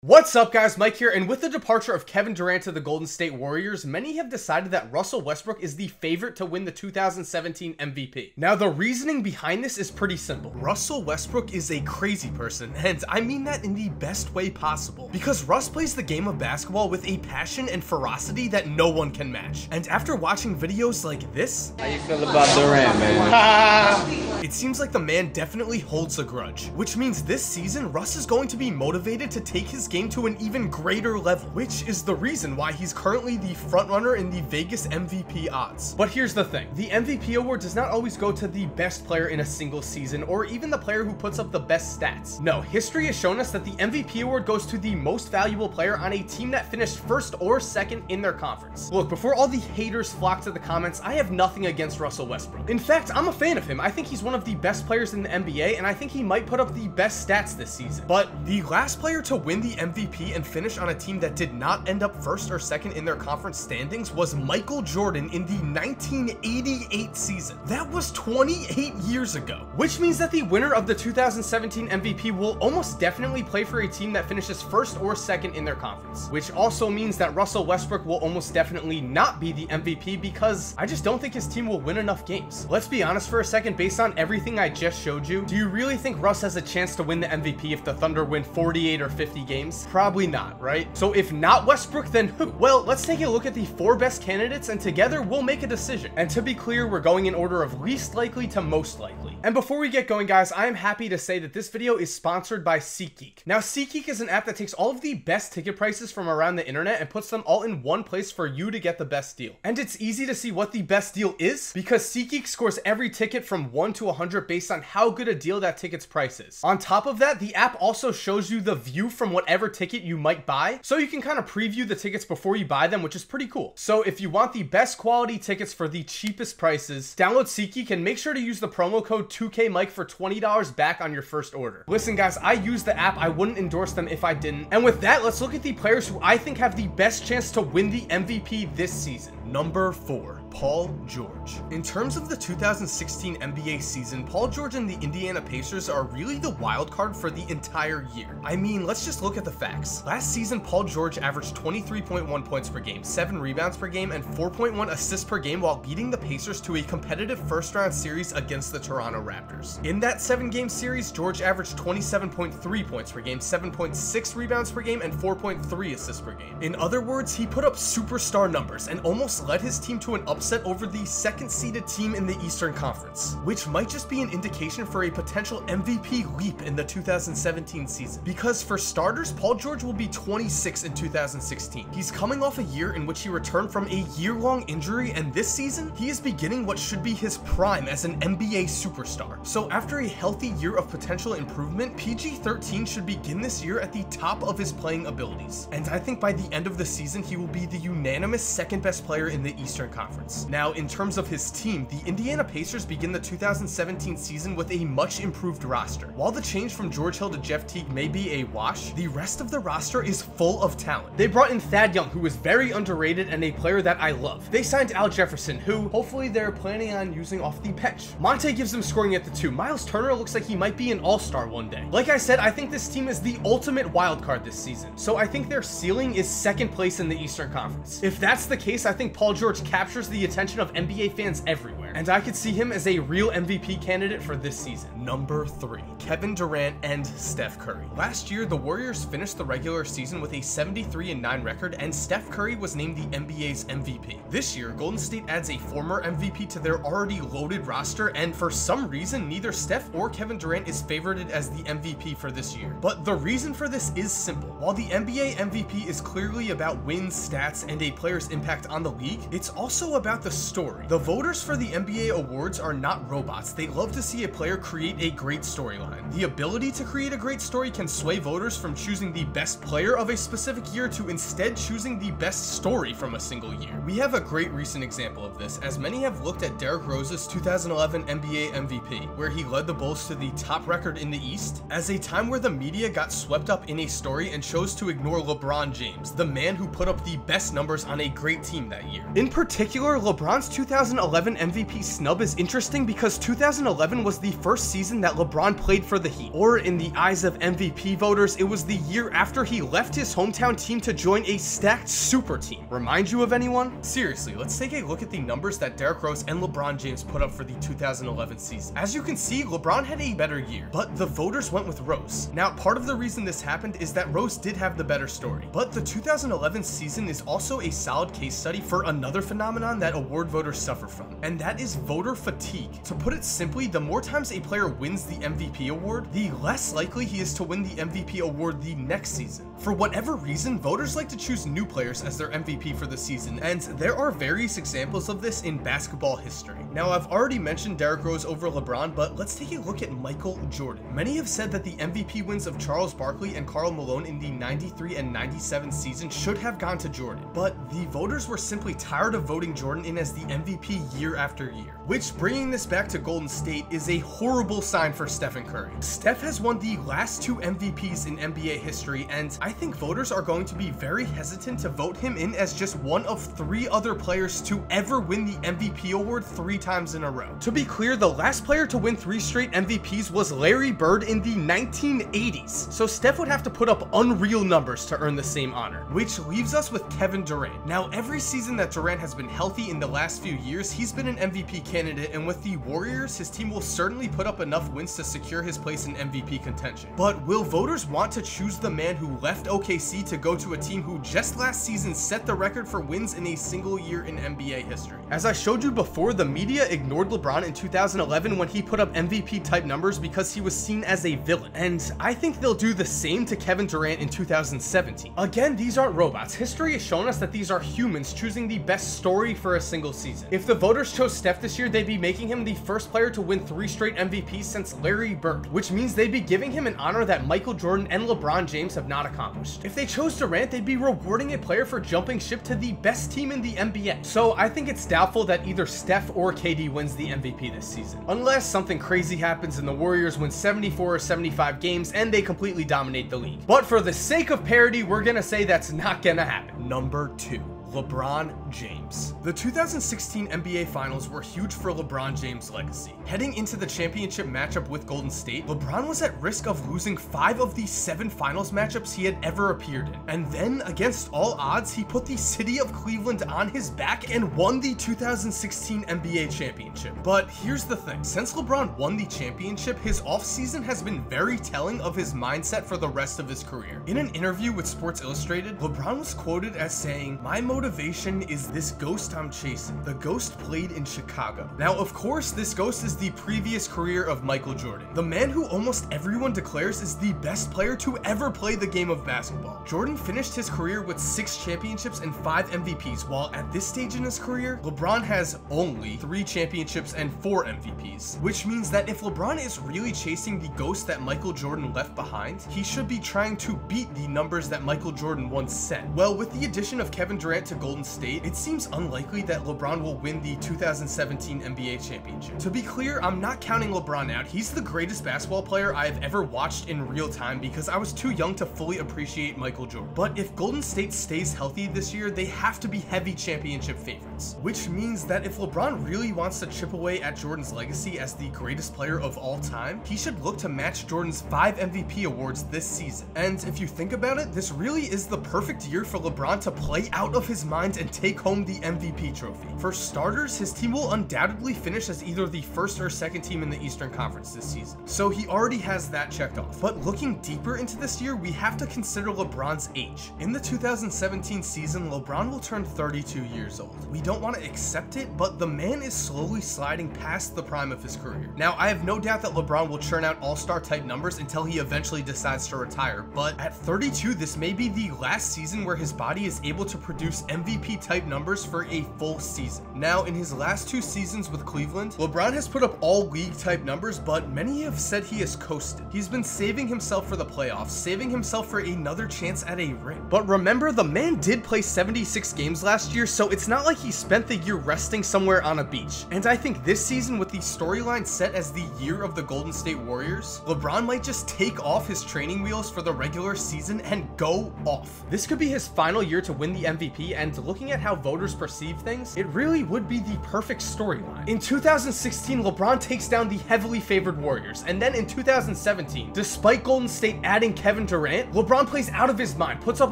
What's up guys, Mike here, and with the departure of Kevin Durant to the Golden State Warriors, many have decided that Russell Westbrook is the favorite to win the 2017 MVP. Now the reasoning behind this is pretty simple. Russell Westbrook is a crazy person, and I mean that in the best way possible, because Russ plays the game of basketball with a passion and ferocity that no one can match. And after watching videos like this, how you feel about Durant, man? It seems like the man definitely holds a grudge, which means this season Russ is going to be motivated to take his game to an even greater level, which is the reason why he's currently the frontrunner in the Vegas MVP odds. But here's the thing, the MVP award does not always go to the best player in a single season or even the player who puts up the best stats. No, history has shown us that the MVP award goes to the most valuable player on a team that finished first or second in their conference. Look, before all the haters flock to the comments, I have nothing against Russell Westbrook. In fact, I'm a fan of him. I think he's one of the best players in the NBA, and I think he might put up the best stats this season. But the last player to win the MVP and finish on a team that did not end up first or second in their conference standings was Michael Jordan in the 1988 season. That was 28 years ago, which means that the winner of the 2017 MVP will almost definitely play for a team that finishes first or second in their conference, which also means that Russell Westbrook will almost definitely not be the MVP because I just don't think his team will win enough games. Let's be honest for a second, based on everything I just showed you, do you really think Russ has a chance to win the MVP if the Thunder win 48 or 50 games? Probably not, right? So if not Westbrook, then who? Well, let's take a look at the 4 best candidates and together we'll make a decision. And to be clear, we're going in order of least likely to most likely. And before we get going, guys, I am happy to say that this video is sponsored by SeatGeek. Now, SeatGeek is an app that takes all of the best ticket prices from around the internet and puts them all in one place for you to get the best deal. And it's easy to see what the best deal is because SeatGeek scores every ticket from 1 to 100 based on how good a deal that ticket's price is. On top of that, the app also shows you the view from whatever ticket you might buy, so you can kind of preview the tickets before you buy them, which is pretty cool. So if you want the best quality tickets for the cheapest prices, download SeatGeek and make sure to use the promo code 2KMike for $20 back on your first order. Listen guys, I use the app. I wouldn't endorse them if I didn't. And with that, let's look at the players who I think have the best chance to win the MVP this season. Number 4, Paul George. In terms of the 2016 NBA season, Paul George and the Indiana Pacers are really the wild card for the entire year. I mean, let's just look at the facts. Last season, Paul George averaged 23.1 points per game, 7 rebounds per game, and 4.1 assists per game while beating the Pacers to a competitive first-round series against the Toronto Raptors. In that 7-game series, George averaged 27.3 points per game, 7.6 rebounds per game, and 4.3 assists per game. In other words, he put up superstar numbers and almost led his team to an upset over the second-seeded team in the Eastern Conference, which might just be an indication for a potential MVP leap in the 2017 season. Because for starters, Paul George will be 26 in 2016. He's coming off a year in which he returned from a year-long injury, and this season, he is beginning what should be his prime as an NBA superstar. So after a healthy year of potential improvement, PG-13 should begin this year at the top of his playing abilities. And I think by the end of the season, he will be the unanimous second-best player in the Eastern Conference. Now, in terms of his team, the Indiana Pacers begin the 2017 season with a much improved roster. While the change from George Hill to Jeff Teague may be a wash, the rest of the roster is full of talent. They brought in Thad Young, who is very underrated and a player that I love. They signed Al Jefferson, who hopefully they're planning on using off the bench. Monte gives them scoring at the 2. Miles Turner looks like he might be an all-star one day. Like I said, I think this team is the ultimate wild card this season, so I think their ceiling is second place in the Eastern Conference. If that's the case, I think Paul George captures the attention of NBA fans everywhere, and I could see him as a real MVP candidate for this season. Number 3, Kevin Durant and Steph Curry. Last year, the Warriors finished the regular season with a 73-9 record, and Steph Curry was named the NBA's MVP. This year, Golden State adds a former MVP to their already loaded roster, and for some reason, neither Steph or Kevin Durant is favorited as the MVP for this year. But the reason for this is simple. While the NBA MVP is clearly about wins, stats, and a player's impact on the league, it's also about the story. The voters for the NBA awards are not robots. They love to see a player create a great storyline. The ability to create a great story can sway voters from choosing the best player of a specific year to instead choosing the best story from a single year. We have a great recent example of this, as many have looked at Derrick Rose's 2011 NBA MVP, where he led the Bulls to the top record in the East, as a time where the media got swept up in a story and chose to ignore LeBron James, the man who put up the best numbers on a great team that year. In particular, LeBron's 2011 MVP MVP snub is interesting because 2011 was the first season that LeBron played for the Heat, or in the eyes of MVP voters, it was the year after he left his hometown team to join a stacked super team. Remind you of anyone? Seriously, let's take a look at the numbers that Derrick Rose and LeBron James put up for the 2011 season. As you can see, LeBron had a better year, but the voters went with Rose. Now, part of the reason this happened is that Rose did have the better story, but the 2011 season is also a solid case study for another phenomenon that award voters suffer from, and that is voter fatigue. To put it simply, the more times a player wins the MVP award, the less likely he is to win the MVP award the next season. For whatever reason, voters like to choose new players as their MVP for the season, and there are various examples of this in basketball history. Now, I've already mentioned Derrick Rose over LeBron, but let's take a look at Michael Jordan. Many have said that the MVP wins of Charles Barkley and Karl Malone in the 93 and 97 season should have gone to Jordan, but the voters were simply tired of voting Jordan in as the MVP year after year. Which, bringing this back to Golden State, is a horrible sign for Stephen Curry. Steph has won the last 2 MVPs in NBA history, and I think voters are going to be very hesitant to vote him in as just one of 3 other players to ever win the MVP award 3 times in a row. To be clear, the last player to win 3 straight MVPs was Larry Bird in the 1980s, so Steph would have to put up unreal numbers to earn the same honor, which leaves us with Kevin Durant. Now, every season that Durant has been healthy in the last few years, he's been an MVP candidate, and with the Warriors, his team will certainly put up enough wins to secure his place in MVP contention. But will voters want to choose the man who left OKC to go to a team who just last season set the record for wins in a single year in NBA history? As I showed you before, the media ignored LeBron in 2011 when he put up MVP type numbers because he was seen as a villain, and I think they'll do the same to Kevin Durant in 2017. Again, these aren't robots. History has shown us that these are humans choosing the best story for a single season. If the voters chose Steph this year, they'd be making him the first player to win 3 straight MVPs since Larry Bird, which means they'd be giving him an honor that Michael Jordan and LeBron James have not accomplished. If they chose Durant, they'd be rewarding a player for jumping ship to the best team in the NBA. So I think it's doubtful that either Steph or KD wins the MVP this season, unless something crazy happens and the Warriors win 74 or 75 games and they completely dominate the league. But for the sake of parity, we're gonna say that's not gonna happen. Number 2. LeBron James. The 2016 NBA Finals were huge for LeBron James' legacy. Heading into the championship matchup with Golden State, LeBron was at risk of losing 5 of the 7 finals matchups he had ever appeared in. And then, against all odds, he put the city of Cleveland on his back and won the 2016 NBA championship. But here's the thing, since LeBron won the championship, his offseason has been very telling of his mindset for the rest of his career. In an interview with Sports Illustrated, LeBron was quoted as saying, "My motivation is this ghost I'm chasing. The ghost played in Chicago." Now, of course, this ghost is the previous career of Michael Jordan, the man who almost everyone declares is the best player to ever play the game of basketball. Jordan finished his career with 6 championships and 5 MVPs, while at this stage in his career, LeBron has only 3 championships and 4 MVPs, which means that if LeBron is really chasing the ghost that Michael Jordan left behind, he should be trying to beat the numbers that Michael Jordan once set. Well, with the addition of Kevin Durant to Golden State, it seems unlikely that LeBron will win the 2017 NBA championship. To be clear, I'm not counting LeBron out. He's the greatest basketball player I have ever watched in real time because I was too young to fully appreciate Michael Jordan. But if Golden State stays healthy this year, they have to be heavy championship favorites, which means that if LeBron really wants to chip away at Jordan's legacy as the greatest player of all time, he should look to match Jordan's 5 MVP awards this season. And if you think about it, this really is the perfect year for LeBron to play out of his mind and take home the MVP trophy. For starters, his team will undoubtedly finish as either the first or second team in the Eastern Conference this season, so he already has that checked off. But looking deeper into this year, we have to consider LeBron's age. In the 2017 season, LeBron will turn 32 years old. We don't want to accept it, but the man is slowly sliding past the prime of his career. Now, I have no doubt that LeBron will churn out all-star type numbers until he eventually decides to retire, but at 32, this may be the last season where his body is able to produce MVP type numbers for a full season. Now, in his last 2 seasons with Cleveland, LeBron has put up all league type numbers, but many have said he has coasted. He's been saving himself for the playoffs, saving himself for another chance at a ring. But remember, the man did play 76 games last year, so it's not like he spent the year resting somewhere on a beach. And I think this season, with the storyline set as the year of the Golden State Warriors, LeBron might just take off his training wheels for the regular season and go off. This could be his final year to win the MVP, and looking at how voters perceive things, it really would be the perfect storyline. In 2016, LeBron takes down the heavily favored Warriors, and then in 2017, despite Golden State adding Kevin Durant, LeBron plays out of his mind, puts up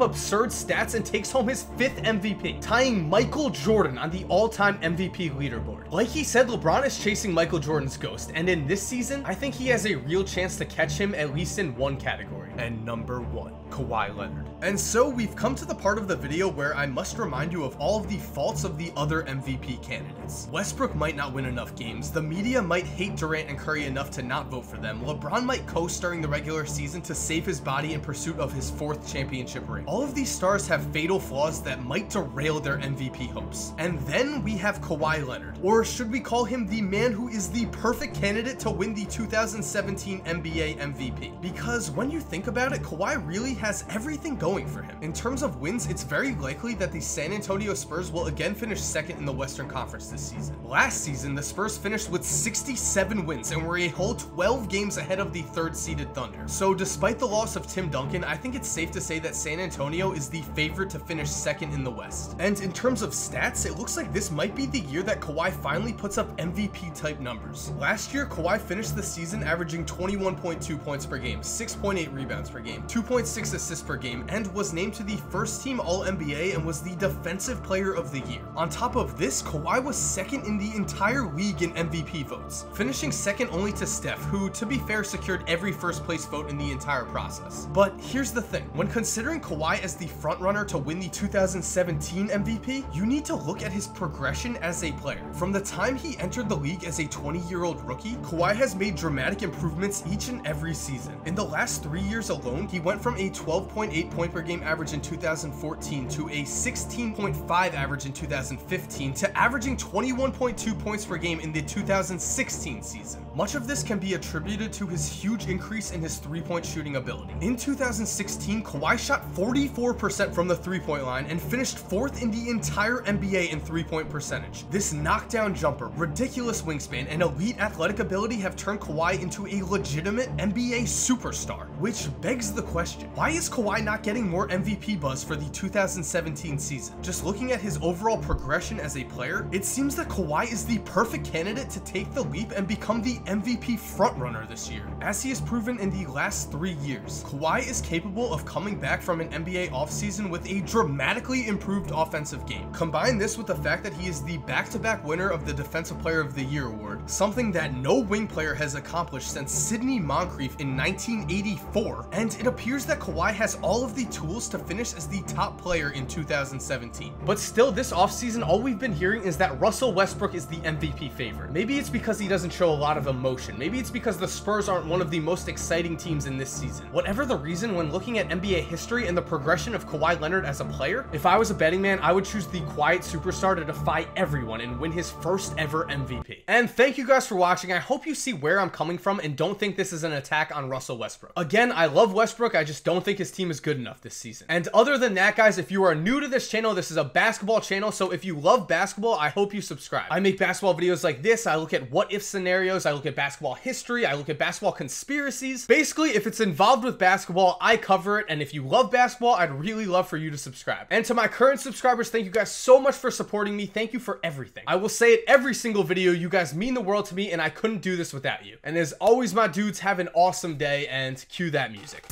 absurd stats, and takes home his 5th MVP, tying Michael Jordan on the all-time MVP leaderboard. Like he said, LeBron is chasing Michael Jordan's ghost, and in this season, I think he has a real chance to catch him at least in one category. And number 1, Kawhi Leonard. And so we've come to the part of the video where I must remind you of all of the faults of the other MVP candidates. Westbrook might not win enough games, the media might hate Durant and Curry enough to not vote for them, LeBron might coast during the regular season to save his body in pursuit of his 4th championship ring. All of these stars have fatal flaws that might derail their MVP hopes. And then we have Kawhi Leonard, or should we call him the man who is the perfect candidate to win the 2017 NBA MVP? Because when you think about it, Kawhi really has everything going for him. In terms of wins, it's very likely that the San Antonio Spurs will again finish 2nd in the Western Conference this season. Last season, the Spurs finished with 67 wins and were a whole 12 games ahead of the 3rd-seeded Thunder. So despite the loss of Tim Duncan, I think it's safe to say that San Antonio is the favorite to finish 2nd in the West. And in terms of stats, it looks like this might be the year that Kawhi finally puts up MVP-type numbers. Last year, Kawhi finished the season averaging 21.2 points per game, 6.8 rebounds per game, 2.6 assists per game, and was named to the first-team All-NBA and was the Defensive Player of the Year. On top of this, Kawhi was 2nd in the entire league in MVP votes, finishing 2nd only to Steph, who, to be fair, secured every first-place vote in the entire process. But here's the thing, when considering Kawhi as the frontrunner to win the 2017 MVP, you need to look at his progression as a player. From the time he entered the league as a 20-year-old rookie, Kawhi has made dramatic improvements each and every season. In the last 3 years alone, he went from a 12.8 point per game average in 2014 to a 16.5 average in 2015 to averaging 21.2 points per game in the 2016 season. Much of this can be attributed to his huge increase in his three-point shooting ability. In 2016, Kawhi shot 44% from the three-point line and finished 4th in the entire NBA in three-point percentage. This knockdown jumper, ridiculous wingspan, and elite athletic ability have turned Kawhi into a legitimate NBA superstar, which begs the question, why is Kawhi not getting more MVP buzz for the 2017 season? Just looking at his overall progression as a player, it seems that Kawhi is the perfect candidate to take the leap and become the MVP frontrunner this year. As he has proven in the last 3 years, Kawhi is capable of coming back from an NBA offseason with a dramatically improved offensive game. Combine this with the fact that he is the back-to-back winner of the Defensive Player of the Year award, something that no wing player has accomplished since Sidney Moncrief in 1984, and it appears that Kawhi has all of the tools to finish as the top player in 2017. But still, this offseason, all we've been hearing is that Russell Westbrook is the MVP favorite. Maybe it's because he doesn't show a lot of emotion. Maybe it's because the Spurs aren't one of the most exciting teams in this season. Whatever the reason, when looking at NBA history and the progression of Kawhi Leonard as a player, if I was a betting man, I would choose the quiet superstar to defy everyone and win his first ever MVP. And thank you guys for watching. I hope you see where I'm coming from and don't think this is an attack on Russell Westbrook. Again, I love Westbrook, I just don't think his team is good enough this season. And other than that, guys, if you are new to this channel, this is a basketball channel, so if you love basketball, I hope you subscribe. I make basketball videos like this. I look at what-if scenarios, I look at basketball history, I look at basketball conspiracies. Basically, if it's involved with basketball, I cover it, and if you love basketball, I'd really love for you to subscribe. And to my current subscribers, thank you guys so much for supporting me. Thank you for everything. I will say it every single video. You guys mean the world to me, and I couldn't do this without you. And as always, my dudes, have an awesome day, and cue that music.